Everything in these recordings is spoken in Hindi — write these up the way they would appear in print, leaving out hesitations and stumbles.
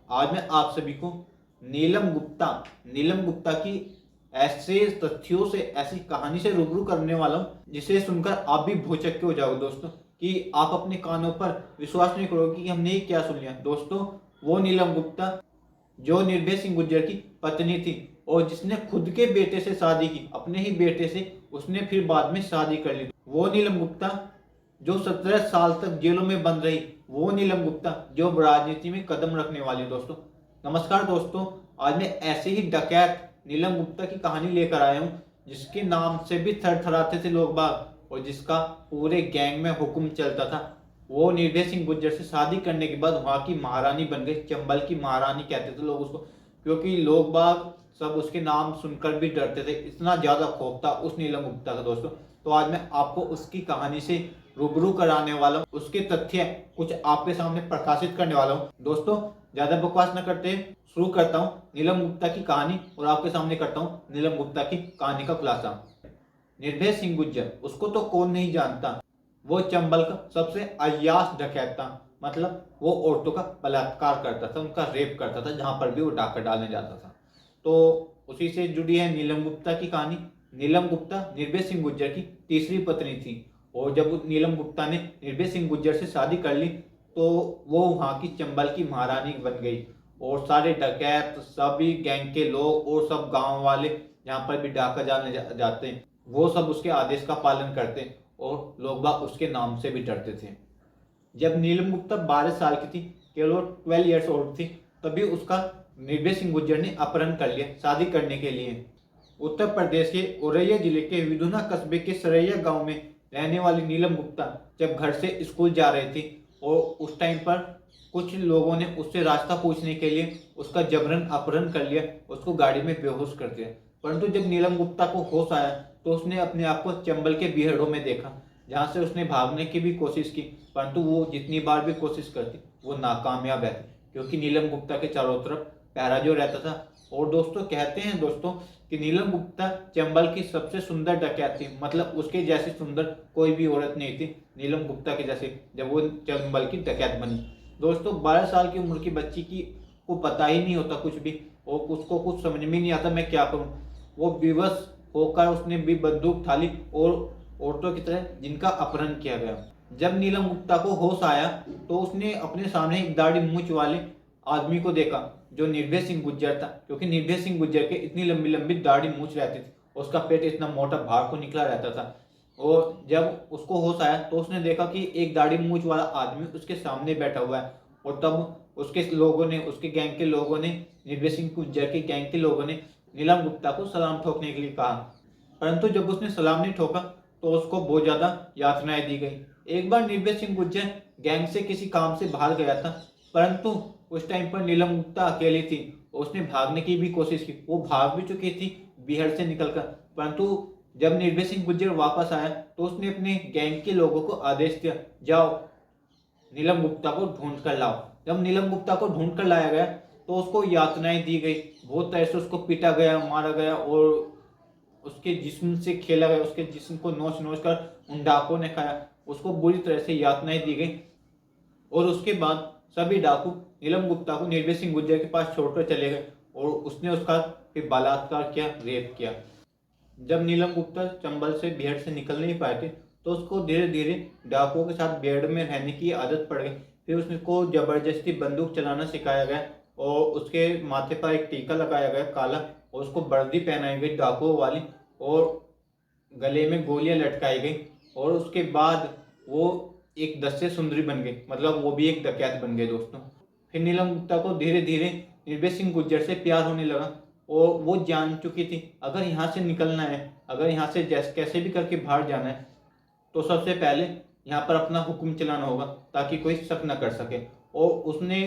आज मैं आप सभी को नीलम गुप्ता की ऐसे तथ्यों से, ऐसी कहानी से रूबरू करने वाला हूं जिसे सुनकर आप भी भौचक्के हो जाओगे दोस्तों, कि आप अपने कानों पर विश्वास नहीं करोगे कि हमने ये क्या सुन लिया। दोस्तों, वो नीलम गुप्ता जो निर्भय सिंह गुर्जर की पत्नी थी और जिसने खुद के बेटे से शादी की, अपने ही बेटे से उसने फिर बाद में शादी कर ली। वो नीलम गुप्ता जो 17 साल तक जेलों में बंद रही, वो नीलम गुप्ता जो राजनीति में कदम रखने वाली। दोस्तों नमस्कार दोस्तों, आज मैं ऐसे ही डकैत नीलम गुप्ता की कहानी लेकर आया हूँ जिसके नाम से भी थरथराते थे लोग बाग और जिसका पूरे गैंग में हुक्म चलता था। वो निर्भय सिंह गुर्जर से शादी करने के बाद वहां की महारानी बन गई। चंबल की महारानी कहते थे लोग उसको, क्योंकि लोग बाग सब उसके नाम सुनकर भी डरते थे, इतना ज्यादा खौफ था उस नीलम गुप्ता का। दोस्तों तो आज मैं आपको उसकी कहानी से रूबरू कराने वाला हूँ, उसके तथ्य कुछ आपके सामने प्रकाशित करने वाला हूँ। दोस्तों ज्यादा बकवास न करते शुरू करता हूँ नीलम गुप्ता की कहानी और आपके सामने करता हूँ नीलम गुप्ता की कहानी का खुलासा। निर्भय सिंह गुर्जर, उसको तो कौन नहीं जानता, वो चंबल का सबसे अय्याश डकैत था। मतलब वो औरतों का बलात्कार करता था, उनका रेप करता था जहां पर भी वो डाका डालने जाता था। तो उसी से जुड़ी है नीलम गुप्ता की कहानी। नीलम गुप्ता निर्भय सिंह गुर्जर की तीसरी पत्नी थी और जब नीलम गुप्ता ने निर्भय सिंह गुर्जर से शादी कर ली तो वो वहां की चंबल की महारानी बन गई और सारे डकैत, सभी गैंग के लोग और सब गांव वाले जहां पर भी डाका डालने जाते हैं वो सब उसके आदेश का पालन करते और लोग बाग उसके नाम से भी डरते थे। जब नीलम गुप्ता 12 साल की थी, केवल 12 ईयर्स ओल्ड थी, तभी उसका निर्भय सिंह गुर्जर ने अपहरण कर लिया शादी करने के लिए। उत्तर प्रदेश के औरैया जिले के विधुना कस्बे के सरैया गांव में रहने वाली नीलम गुप्ता जब घर से स्कूल जा रही थी और उस टाइम पर कुछ लोगों ने उससे रास्ता पूछने के लिए उसका जबरन अपहरण कर लिया, उसको गाड़ी में बेहोश कर दिया। परंतु जब नीलम गुप्ता को होश आया तो उसने अपने आप को चंबल के बीहड़ों में देखा, जहां से उसने भागने की भी कोशिश की, परंतु वो जितनी बार भी कोशिश करती वो नाकामयाब है, क्योंकि नीलम गुप्ता के चारों तरफ पहरा जो रहता था। और दोस्तों कहते हैं दोस्तों कि नीलम गुप्ता चंबल की सबसे सुंदर डकैत थी, मतलब उसके जैसी सुंदर कोई भी औरत नहीं थी नीलम गुप्ता के जैसे, जब वो चंबल की डकैत बनी। दोस्तों 12 साल की उम्र की बच्ची की को पता ही नहीं होता कुछ भी और उसको कुछ समझ में नहीं आता मैं क्या करूं। वो विवश होकर उसने भी बंदूक थाली और औरतों की तरह जिनका अपहरण किया गया। जब नीलम गुप्ता को होश आया तो उसने अपने सामने एक दाढ़ी मूंछ वाले आदमी को देखा जो निर्भय सिंह गुर्जर था, क्योंकि निर्भय सिंह गुर्जर के इतनी लंबी लंबी दाढ़ी मूंछ रहती थी, उसका पेट इतना मोटा बाहर को निकला रहता था। और जब उसको होश आया तो उसने देखा कि एक दाढ़ी मूंछ वाला आदमी उसके सामने बैठा हुआ है और तब उसके लोगों ने, उसके गैंग के लोगों ने, निर्भय सिंह गुर्जर के गैंग के लोगों ने नीलम गुप्ता को सलाम ठोकने के लिए कहा। परंतु जब उसने सलाम नहीं ठोका तो उसको बहुत ज्यादा यातनाएं दी गई। एक बार निर्भय सिंह गुर्जर गैंग से किसी काम से बाहर गया था, परंतु उस टाइम पर नीलम गुप्ता अकेली थी। उसने भागने की भी कोशिश की, वो भाग भी चुकी थी बिहार से निकलकर, परंतु जब निर्भय सिंह गुर्जर वापस आया तो उसने अपने गैंग के लोगों को आदेश दिया, जाओ नीलम गुप्ता को ढूंढ कर लाओ। जब नीलम गुप्ता को ढूंढ कर लाया गया तो उसको यातनाएं दी गई, बहुत तरह से उसको पीटा गया, मारा गया और उसके जिस्म से खेला गया, उसके जिस्म को नोच नोच कर उन डाकुओं ने खाया, उसको बुरी तरह से यातनाएं दी गई। और उसके बाद सभी डाकू नीलम गुप्ता को निर्भय सिंह गुर्जर के पास छोड़कर चले गए और उसने उसका फिर बलात्कार किया, रेप किया। जब नीलम गुप्ता चंबल से बेहड़ से निकल नहीं पाए थे तो उसको धीरे धीरे डाकुओं के साथ बेहड़ में रहने की आदत पड़ गई। फिर उसको जबरदस्ती बंदूक चलाना सिखाया गया और उसके माथे पर एक टीका लगाया गया काला और उसको वर्दी पहनाई गई डाकुओं वाली और गले में गोलियां लटकाई गई। और उसके बाद वो एक दस्ये सुंदरी बन गई, मतलब वो भी एक डकैत बन गए दोस्तों। फिर नीलम गुप्ता को धीरे धीरे निर्भय सिंह गुर्जर से प्यार होने लगा और वो जान चुकी थी अगर यहाँ से निकलना है, अगर यहाँ से जैसे कैसे भी करके बाहर जाना है तो सबसे पहले यहाँ पर अपना हुक्म चलाना होगा ताकि कोई शक न कर सके। और उसने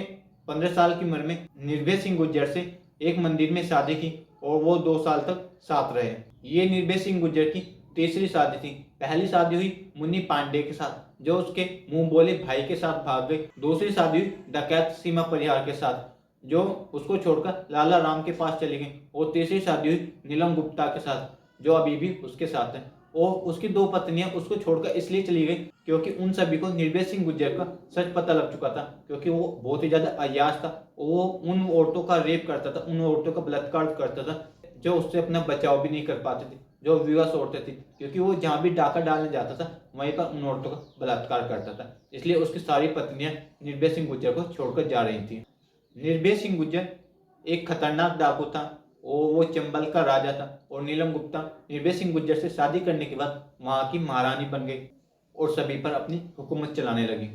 15 साल की उम्र में निर्भय सिंह गुर्जर से एक मंदिर में शादी की और वो 2 साल तक साथ रहे। ये निर्भय सिंह गुर्जर की तीसरी शादी थी। पहली शादी हुई मुन्नी पांडे के साथ जो उसके मुंह बोले भाई के साथ भाग गई। दूसरी शादी हुई डकैत सीमा परिहार के साथ जो उसको छोड़कर लाला राम के पास चली गई। और तीसरी शादी हुई नीलम गुप्ता के साथ जो अभी भी उसके साथ है। और उसकी 2 पत्नियां उसको छोड़कर इसलिए चली गई क्योंकि उन सभी को निर्भय सिंह गुर्जर का सच पता लग चुका था, क्योंकि वो बहुत ही ज्यादा अय्याश था। वो उन औरतों का रेप करता था, उन औरतों का बलात्कार करता था जो उससे अपना बचाव भी नहीं कर पाती थी, जो विवश औरतें थी, क्योंकि वो जहाँ भी डाका डालने जाता था वहीं पर उन औरतों का बलात्कार करता था। इसलिए उसकी सारी पत्नियां निर्भय सिंह गुर्जर को छोड़कर जा रही थी। निर्भय सिंह गुर्जर एक खतरनाक डाकू था, वो चंबल का राजा था। और नीलम गुप्ता निर्भय सिंह गुर्जर से शादी करने के बाद वहाँ की महारानी बन गई और सभी पर अपनी हुकूमत चलाने लगी।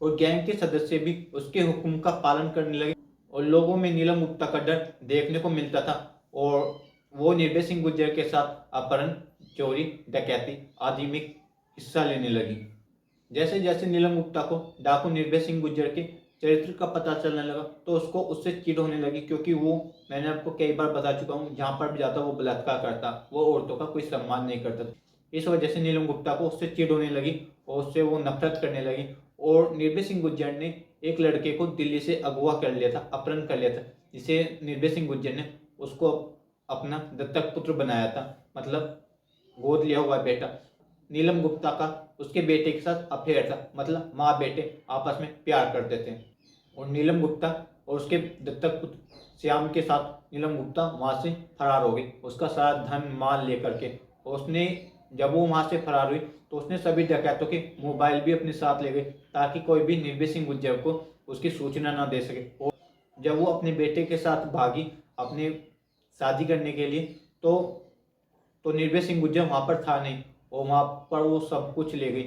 और गैंग के सदस्य भी उसके हुक्म का पालन करने लगे और लोगों में नीलम गुप्ता का डर देखने को मिलता था। और वो निर्भय सिंह गुर्जर के साथ अपहरण, चोरी, डकैती आदि में हिस्सा लेने लगी। जैसे जैसे नीलम गुप्ता को डाकू निर्भय सिंह गुर्जर के चरित्र का पता चलने लगा तो उसको उससे चिढ़ होने लगी, क्योंकि वो, मैंने आपको कई बार बता चुका हूँ, जहाँ पर भी जाता वो बलात्कार करता, वो औरतों का कोई सम्मान नहीं करता। इस वजह से नीलम गुप्ता को उससे चिढ़ होने लगी और उससे वो नफरत करने लगी। और निर्भय सिंह गुर्जर ने एक लड़के को दिल्ली से अगवा कर लिया था, अपहरण कर लिया था, जिसे निर्भय सिंह गुर्जर ने उसको अपना दत्तक पुत्र बनाया था, मतलब गोद लिया हुआ बेटा। नीलम गुप्ता का उसके बेटे के साथ अफेयर था, मतलब माँ बेटे आपस में प्यार करते थे। और नीलम गुप्ता और उसके दत्तक पुत्र श्याम के साथ नीलम गुप्ता वहाँ से फरार हो गई, उसका सारा धन माल लेकर के। उसने, जब वो वहाँ से फरार हुई तो उसने सभी डकैतों के मोबाइल भी अपने साथ ले गए ताकि कोई भी निर्भय सिंह गुर्जर को उसकी सूचना ना दे सके। और जब वो अपने बेटे के साथ भागी अपने शादी करने के लिए तो निर्भय सिंह गुर्जर वहाँ पर था नहीं और वहाँ पर वो सब कुछ ले गई।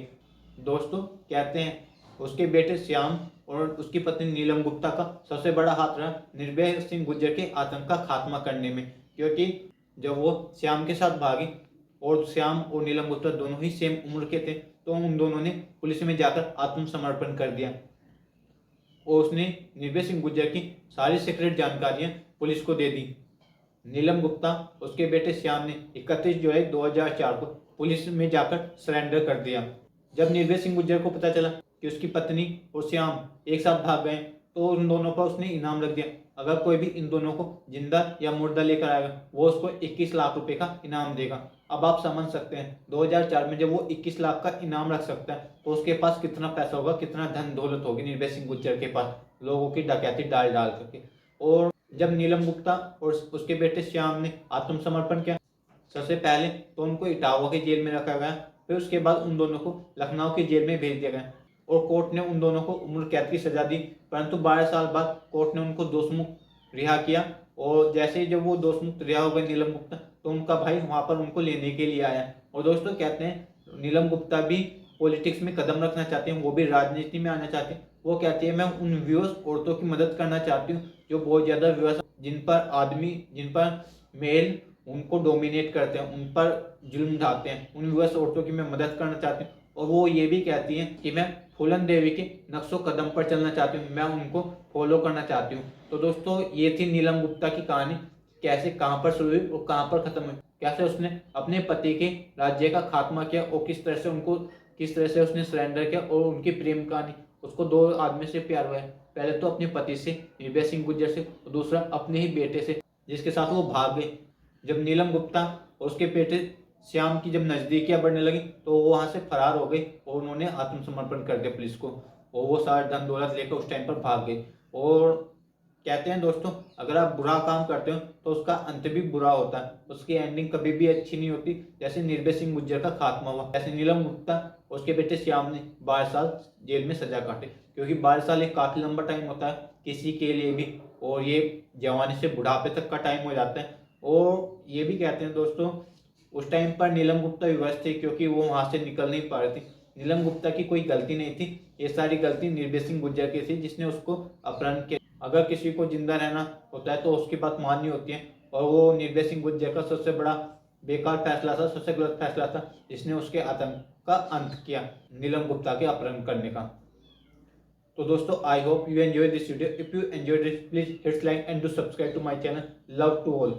दोस्तों, कहते हैं उसके बेटे श्याम और उसकी पत्नी नीलम गुप्ता का सबसे बड़ा हाथ रहा निर्भय सिंह गुर्जर के आतंक का खात्मा करने में, क्योंकि जब वो श्याम के साथ भागी और श्याम और नीलम गुप्ता दोनों ही सेम उम्र के थे तो उन दोनों ने पुलिस में जाकर आत्मसमर्पण कर दिया और उसने निर्भय सिंह गुर्जर की सारी सीक्रेट जानकारियां पुलिस को दे दी। नीलम गुप्ता उसके बेटे श्याम ने 31 जुलाई 2004 को पुलिस में जाकर सरेंडर कर दिया। जब निर्भय सिंह गुर्जर को पता चला कि उसकी पत्नी और श्याम एक साथ भाग गए तो उन दोनों पर उसने इनाम रख दिया, अगर कोई भी इन दोनों को जिंदा या मुर्दा लेकर आएगा वो उसको 21 लाख रुपए का इनाम देगा। अब आप समझ सकते हैं 2004 में जब वो 21 लाख का इनाम रख सकता है तो उसके पास कितना पैसा होगा, कितना धन दौलत होगी निर्भय सिंह गुर्जर के पास, लोगों की डकैती डाल डाल करके। और जब नीलम गुप्ता और उसके बेटे श्याम ने आत्मसमर्पण किया, सबसे पहले तो उनको इटावा की जेल में रखा गया, फिर उसके बाद उन दोनों को लखनऊ की जेल में भेज दिया गया और कोर्ट ने उन दोनों को उम्र कैद की सजा दी। परंतु 12 साल बाद कोर्ट ने उनको दोषमुक्त रिहा किया और जैसे ही जब वो दोषमुक्त रिहा हो गए नीलम गुप्ता तो उनका भाई वहाँ पर उनको लेने के लिए आया। और दोस्तों, कहते हैं नीलम गुप्ता भी पॉलिटिक्स में कदम रखना चाहती हैं, वो भी राजनीति में आना चाहती हैं। वो कहती है मैं उन व्यूअर्स औरतों की मदद करना चाहती हूँ जो बहुत ज़्यादा व्यूअर्स, जिन पर मेल उनको डोमिनेट करते हैं, उन पर जुल्म ढाते हैं, उन व्यूअर्स औरतों की मैं मदद करना चाहती हूँ। और वो ये भी कहती हैं कि मैं फूलन देवी के नक्शो कदम पर चलना चाहती हूँ, मैं उनको फॉलो करना चाहती हूँ। तो दोस्तों, ये थी नीलम गुप्ता की कहानी, कैसे कहाँ पर शुरू हुई और कहाँ पर खत्म हुई, कैसे उसने अपने पति के राज्य का खात्मा किया और किस तरह से उसने सरेंडर किया। और उनकी प्रेम कहानी, उसको 2 आदमी से प्यार हुआ है, पहले तो अपने पति से निर्भय सिंह गुर्जर से और दूसरा अपने ही बेटे से जिसके साथ वो भाग गई। जब नीलम गुप्ता और उसके बेटे श्याम की जब नज़दीकियां बढ़ने लगी तो वो वहाँ से फरार हो गई और उन्होंने आत्मसमर्पण कर दिया पुलिस को और वो सारा धन दौलत लेकर उस टाइम पर भाग गए। और कहते हैं दोस्तों, अगर आप बुरा काम करते हो तो उसका अंत भी बुरा होता है, उसकी एंडिंग कभी भी अच्छी नहीं होती। जैसे निर्भय सिंह गुर्जर का खात्मा हुआ, जैसे नीलम गुप्ता और उसके बेटे श्याम ने 12 साल जेल में सजा काटे, क्योंकि 12 साल एक काफ़ी लंबा टाइम होता है किसी के लिए भी, और ये जवानी से बुढ़ापे तक का टाइम हो जाता है। और ये भी कहते हैं दोस्तों, उस टाइम पर नीलम गुप्ता विवश थी क्योंकि वो वहाँ से निकल नहीं पा रही थी। नीलम गुप्ता की कोई गलती नहीं थी, ये सारी गलती निर्भय सिंह गुर्जर की थी जिसने उसको अपहरण किया। अगर किसी को जिंदा रहना होता है तो उसकी बात माननी होती है, और वो निर्भय सिंह गुर्जर का सबसे बड़ा बेकार फैसला था, सबसे गलत फैसला था जिसने उसके आतंक का अंत किया, नीलम गुप्ता के अपहरण करने का। तो दोस्तों, I hope you enjoy this video. If you enjoy this, please hit like and do subscribe to my channel. Love to all.